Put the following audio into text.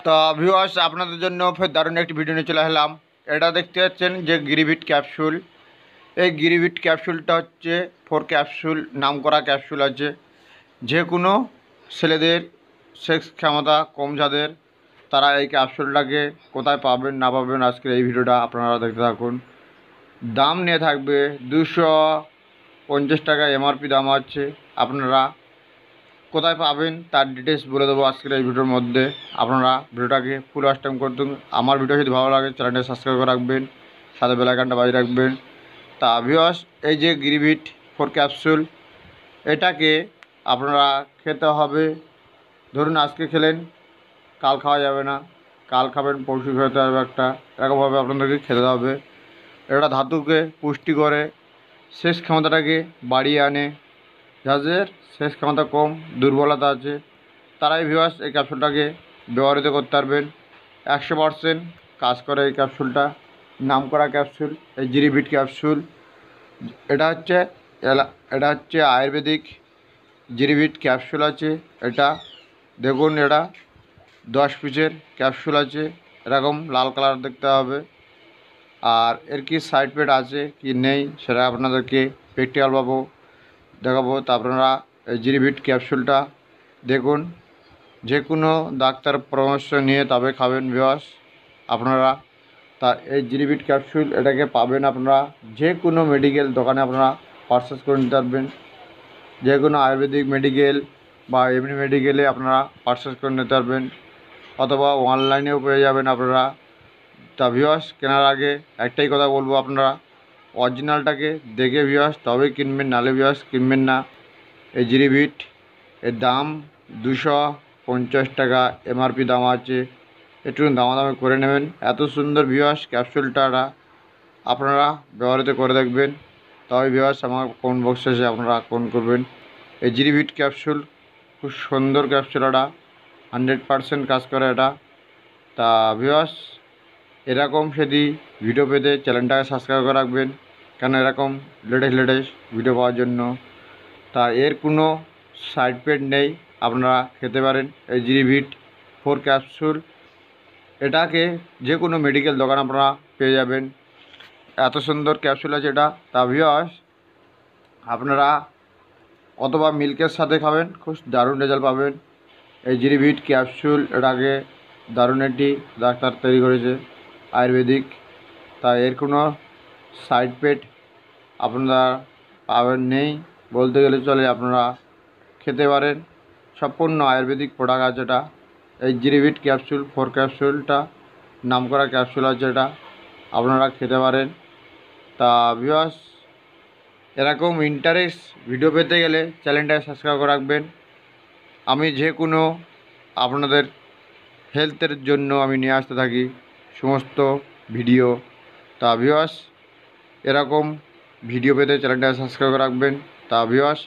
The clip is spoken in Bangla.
তো ভিউয়ার্স আপনাদের জন্য ফের দারুণ একটি ভিডিও নিয়ে চলে এলাম। এটা দেখতে পাচ্ছেন যে গিরিভিট ক্যাপসুল। এই গিরিভিট ক্যাপসুলটা হচ্ছে 4 ক্যাপসুল নাম করা ক্যাপসুল আছে। যে কোনো ছেলেদের সেক্স ক্ষমতা কম যাদের তারা এই ক্যাপসুলটাকে কোথায় পাবেন না পাবেন আজকের এই ভিডিওটা আপনারা দেখতে থাকুন। দাম নিয়ে থাকবে 250 টাকা এমআরপি দাম আছে। আপনারা কোথায় পাবেন তার ডিটেলস বলে দেবো আজকের এই ভিডিওর মধ্যে। আপনারা ভিডিওটাকে ফুল ওয়াচ টাইম করে দিন। আমার ভিডিও যদি ভালো লাগে চ্যানেলটা সাবস্ক্রাইব করে রাখবেন, সাথে বেল আইকনটা বাজিয়ে রাখবেন। তা ভিউয়ার্স এই যে গিরিভিট 4 ক্যাপসুল এটাকে আপনারা খেতে হবে। ধরুন আজকে খেলেন, কাল খাওয়া যাবে না, কাল খাবেন পরশু খেতে হবে, একটা এরকমভাবে আপনাদেরকে খেতে হবে। এটা ধাতুকে পুষ্টি করে, শেষ ক্ষমতাটাকে বাড়িয়ে আনে। যাদের শেষ ক্ষমতা কম, দুর্বলতা আছে, তারাই ভিউয়ার্স এই ক্যাপসুলটাকে ব্যবহৃত করতে পারবেন। 100% কাজ করে এই ক্যাপসুলটা। নাম করা ক্যাপসুল এই গিরিভিট ক্যাপসুল। এটা হচ্ছে আয়ুর্বেদিক গিরিভিট ক্যাপসুল আছে। এটা দেখুন, এটা 10 পিসের ক্যাপসুল আছে। এরকম লাল কালার দেখতে হবে। আর এর কি সাইড এফেক্ট আছে কি নেই সেটা আপনাদেরকে প্র্যাকটিক্যাল দেখাবো। তা আপনারা এই গিরিভিট ক্যাপসুলটা দেখুন, যে কোনো ডাক্তার পরামর্শ নিয়ে তবে খাবেন ভিউয়ার্স আপনারা। তা এই গিরিভিট ক্যাপসুল এটাকে পাবেন আপনারা যে কোনো মেডিকেল দোকানে আপনারা পারচেস করে নিতে পারবেন। যে কোনো আয়ুর্বেদিক মেডিকেল বা এমনি মেডিকেলে আপনারা পারচেস করে নিতে পারবেন, অথবা অনলাইনেও পেয়ে যাবেন আপনারা। তা ভিউয়ার্স কেনার আগে একটাই কথা বলবো, আপনারা অরিজিনালটাকে দেখে ভিউয়ার্স তবেই কিনবেন, নাহলে ভিউয়ার্স কিনবেন না। এই গিরিভিট এর দাম 250 টাকা এমআরপি দাম আছে। একটু দামাদামি করে নেবেন। এত সুন্দর ভিউয়ার্স ক্যাপসুলটা আপনারা ব্যবহৃত করে দেখবেন, তবে ভিউয়ার্স আমার কমেন্ট বক্সে এসে আপনারা কমেন্ট করবেন। এই গিরিভিট ক্যাপসুল খুব সুন্দর ক্যাপসুল, এটা 100% কাজ করে এটা। তা ভিউয়ার্স এরকম যদি ভিডিও পেতে চ্যানেলটাকে সাবস্ক্রাইব করে রাখবেন, কেন এরকম লেটেস্ট ভিডিও পাওয়ার জন্য। তা এর কোনো সাইড এফেক্ট নেই, আপনারা খেতে পারেন এই গিরিভিট 4 ক্যাপসুল। এটাকে যে কোনো মেডিকেল দোকান আপনারা পেয়ে যাবেন। এত সুন্দর ক্যাপসুল আছে এটা। তা ভিউয়ার্স আপনারা অথবা মিল্কের সাথে খাবেন, খুব দারুণ রেজাল্ট পাবেন। এই গিরিভিট ক্যাপসুল এটাকে দারুণ একটি ডাক্তার তৈরি করেছে আয়ুর্বেদিক। তা এর কোনো সাইড এফেক্ট আপনারা পাবেন নেই বলতে গেলে চলে। আপনারা খেতে পারেন, সম্পূর্ণ আয়ুর্বেদিক প্রোডাক্ট আছে এটা। এই গিরিভিট ক্যাপসুল 4 ক্যাপসুলটা নাম করা ক্যাপসুল আছে, এটা আপনারা খেতে পারেন। তা ভিউয়ার্স এরকম ইন্টারেস্ট ভিডিও পেতে গেলে চ্যানেলটাকে সাবস্ক্রাইব করে রাখবেন। আমি যে কোনো আপনাদের হেলথের জন্য আমি নিয়ে আসতে থাকি সমস্ত ভিডিও। তা ভিউয়ার্স এরকম ভিডিও পেতে চ্যানেলটাকে সাবস্ক্রাইব করে রাখবেন। তা ভিউয়ার্স